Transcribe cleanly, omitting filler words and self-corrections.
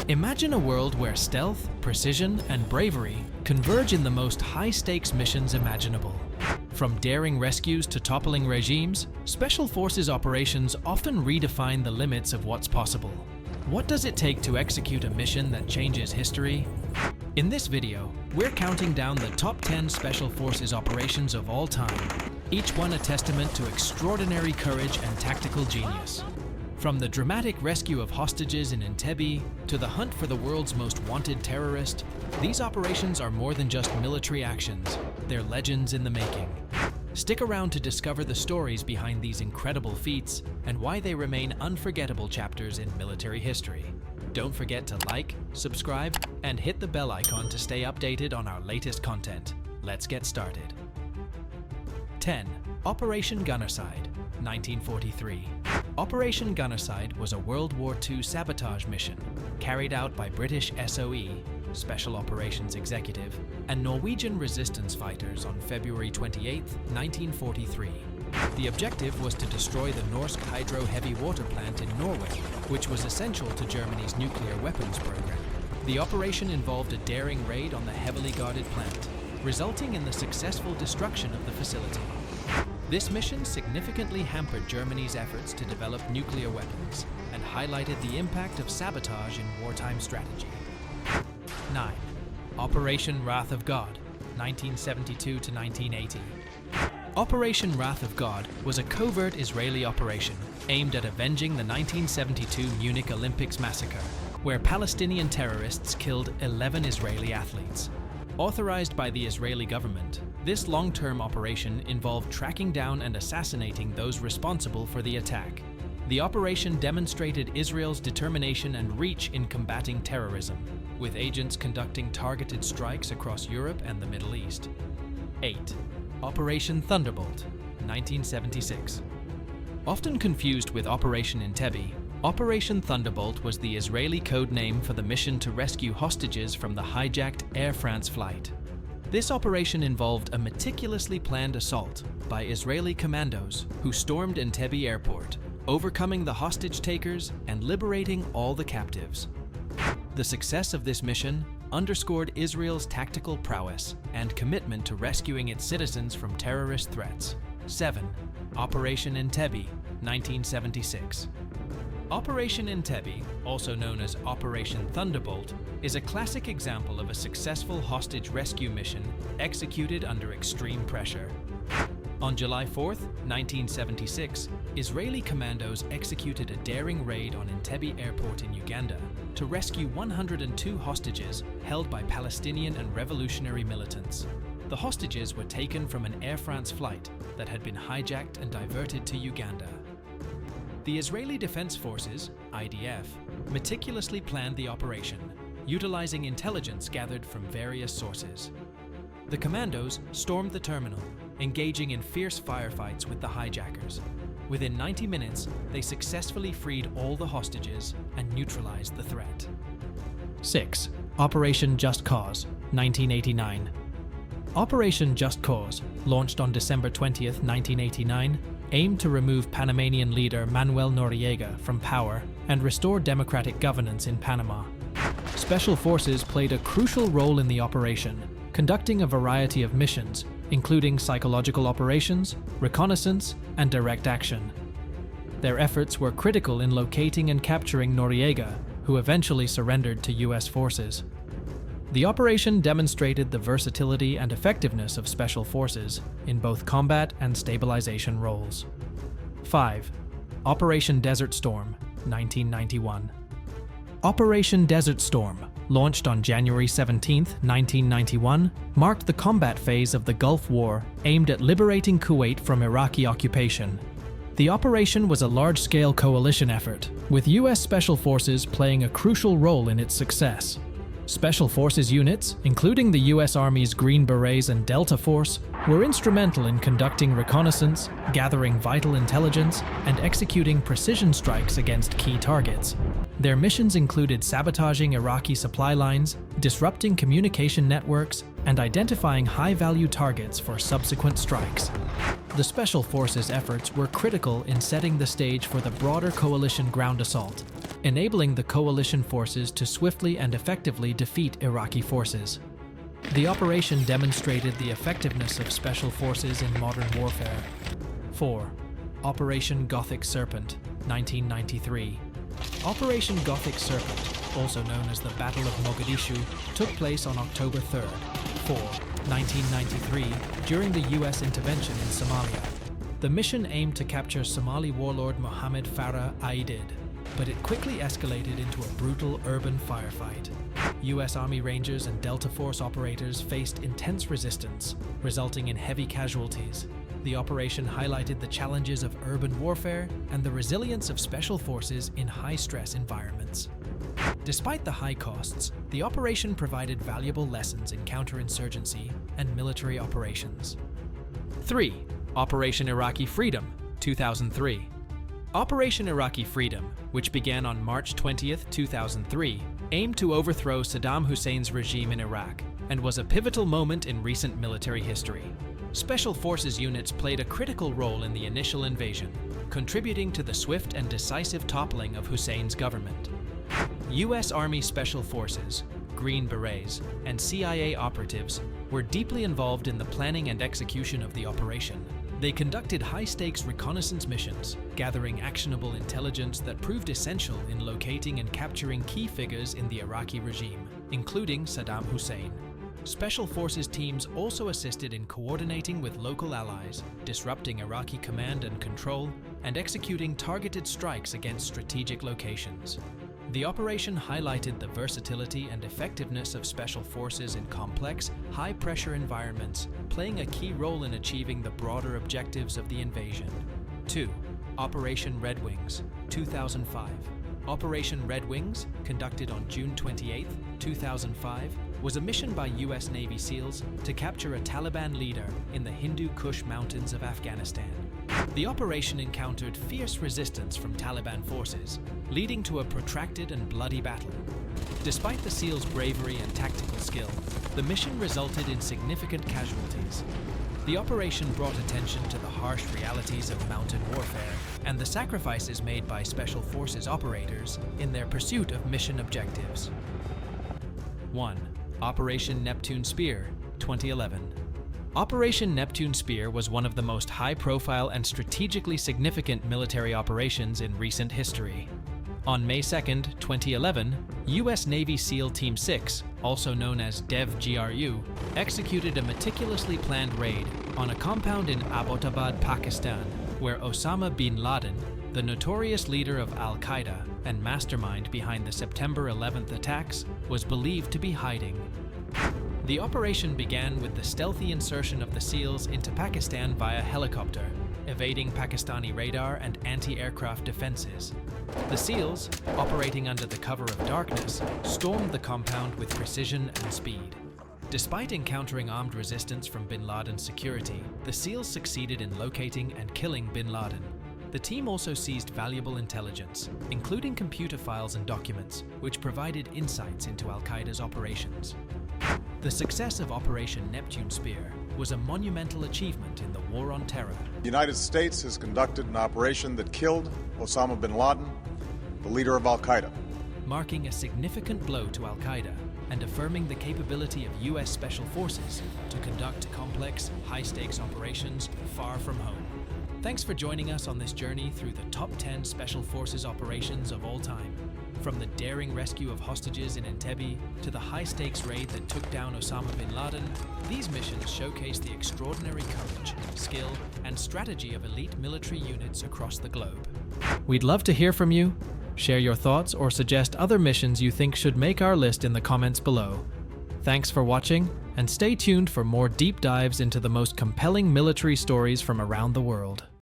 Imagine a world where stealth, precision, and bravery converge in the most high-stakes missions imaginable. From daring rescues to toppling regimes, Special Forces operations often redefine the limits of what's possible. What does it take to execute a mission that changes history? In this video, we're counting down the top 10 Special Forces operations of all time, each one a testament to extraordinary courage and tactical genius. From the dramatic rescue of hostages in Entebbe to the hunt for the world's most wanted terrorist, these operations are more than just military actions. They're legends in the making. Stick around to discover the stories behind these incredible feats and why they remain unforgettable chapters in military history. Don't forget to like, subscribe, and hit the bell icon to stay updated on our latest content. Let's get started. 10. Operation Gunnerside, 1943. Operation Gunnerside was a World War II sabotage mission carried out by British SOE, Special Operations Executive, and Norwegian resistance fighters on February 28, 1943. The objective was to destroy the Norsk Hydro heavy water plant in Norway, which was essential to Germany's nuclear weapons program. The operation involved a daring raid on the heavily guarded plant, resulting in the successful destruction of the facility. This mission significantly hampered Germany's efforts to develop nuclear weapons and highlighted the impact of sabotage in wartime strategy. 9. Operation Wrath of God, 1972 to 1980. Operation Wrath of God was a covert Israeli operation aimed at avenging the 1972 Munich Olympics massacre, where Palestinian terrorists killed 11 Israeli athletes. Authorized by the Israeli government, this long-term operation involved tracking down and assassinating those responsible for the attack. The operation demonstrated Israel's determination and reach in combating terrorism, with agents conducting targeted strikes across Europe and the Middle East. 8. Operation Thunderbolt, 1976. Often confused with Operation Entebbe, Operation Thunderbolt was the Israeli code name for the mission to rescue hostages from the hijacked Air France flight. This operation involved a meticulously planned assault by Israeli commandos who stormed Entebbe airport, overcoming the hostage takers and liberating all the captives. The success of this mission underscored Israel's tactical prowess and commitment to rescuing its citizens from terrorist threats. 7. Operation Entebbe, 1976. Operation Entebbe, also known as Operation Thunderbolt, is a classic example of a successful hostage rescue mission executed under extreme pressure. On July 4, 1976, Israeli commandos executed a daring raid on Entebbe airport in Uganda to rescue 102 hostages held by Palestinian and revolutionary militants. The hostages were taken from an Air France flight that had been hijacked and diverted to Uganda. The Israeli Defense Forces, IDF, meticulously planned the operation, utilizing intelligence gathered from various sources. The commandos stormed the terminal, engaging in fierce firefights with the hijackers. Within 90 minutes, they successfully freed all the hostages and neutralized the threat. 6. Operation Just Cause, 1989. Operation Just Cause, launched on December 20, 1989, aimed to remove Panamanian leader Manuel Noriega from power and restore democratic governance in Panama. Special Forces played a crucial role in the operation, conducting a variety of missions, including psychological operations, reconnaissance, and direct action. Their efforts were critical in locating and capturing Noriega, who eventually surrendered to US forces. The operation demonstrated the versatility and effectiveness of Special Forces in both combat and stabilization roles. 5. Operation Desert Storm, 1991. Operation Desert Storm, launched on January 17, 1991, marked the combat phase of the Gulf War aimed at liberating Kuwait from Iraqi occupation. The operation was a large-scale coalition effort, with US Special Forces playing a crucial role in its success. Special Forces units, including the US Army's Green Berets and Delta Force, were instrumental in conducting reconnaissance, gathering vital intelligence, and executing precision strikes against key targets. Their missions included sabotaging Iraqi supply lines, disrupting communication networks, and identifying high-value targets for subsequent strikes. The Special Forces efforts were critical in setting the stage for the broader coalition ground assault, enabling the coalition forces to swiftly and effectively defeat Iraqi forces. The operation demonstrated the effectiveness of special forces in modern warfare. 4. Operation Gothic Serpent, 1993. Operation Gothic Serpent, also known as the Battle of Mogadishu, took place on October 3, 1993, during the US intervention in Somalia. The mission aimed to capture Somali warlord Mohammed Farah Aidid, but it quickly escalated into a brutal urban firefight. US Army Rangers and Delta Force operators faced intense resistance, resulting in heavy casualties. The operation highlighted the challenges of urban warfare and the resilience of special forces in high-stress environments. Despite the high costs, the operation provided valuable lessons in counterinsurgency and military operations. 3. Operation Iraqi Freedom, 2003. Operation Iraqi Freedom, which began on March 20, 2003, aimed to overthrow Saddam Hussein's regime in Iraq and was a pivotal moment in recent military history. Special Forces units played a critical role in the initial invasion, contributing to the swift and decisive toppling of Hussein's government. U.S. Army Special Forces, Green Berets, and CIA operatives were deeply involved in the planning and execution of the operation. They conducted high-stakes reconnaissance missions, gathering actionable intelligence that proved essential in locating and capturing key figures in the Iraqi regime, including Saddam Hussein. Special Forces teams also assisted in coordinating with local allies, disrupting Iraqi command and control, and executing targeted strikes against strategic locations. The operation highlighted the versatility and effectiveness of Special Forces in complex, high-pressure environments, playing a key role in achieving the broader objectives of the invasion. 2. Operation Red Wings, 2005. Operation Red Wings, conducted on June 28, 2005, was a mission by U.S. Navy SEALs to capture a Taliban leader in the Hindu Kush mountains of Afghanistan. The operation encountered fierce resistance from Taliban forces, leading to a protracted and bloody battle. Despite the SEALs' bravery and tactical skill, the mission resulted in significant casualties. The operation brought attention to the harsh realities of mountain warfare and the sacrifices made by Special Forces operators in their pursuit of mission objectives. 1. Operation Neptune Spear, 2011. Operation Neptune Spear was one of the most high-profile and strategically significant military operations in recent history. On May 2, 2011, U.S. Navy SEAL Team 6, also known as DEV-GRU, executed a meticulously planned raid on a compound in Abbottabad, Pakistan, where Osama bin Laden, the notorious leader of Al-Qaeda and mastermind behind the September 11th attacks, was believed to be hiding. The operation began with the stealthy insertion of the SEALs into Pakistan via helicopter, evading Pakistani radar and anti-aircraft defenses. The SEALs, operating under the cover of darkness, stormed the compound with precision and speed. Despite encountering armed resistance from bin Laden's security, the SEALs succeeded in locating and killing bin Laden. The team also seized valuable intelligence, including computer files and documents, which provided insights into Al-Qaeda's operations. The success of Operation Neptune Spear was a monumental achievement in the war on terror. The United States has conducted an operation that killed Osama bin Laden, the leader of Al-Qaeda, marking a significant blow to Al-Qaeda and affirming the capability of U.S. Special Forces to conduct complex, high-stakes operations far from home. Thanks for joining us on this journey through the top 10 Special Forces operations of all time. From the daring rescue of hostages in Entebbe to the high-stakes raid that took down Osama bin Laden, these missions showcase the extraordinary courage, skill, and strategy of elite military units across the globe. We'd love to hear from you. Share your thoughts or suggest other missions you think should make our list in the comments below. Thanks for watching, and stay tuned for more deep dives into the most compelling military stories from around the world.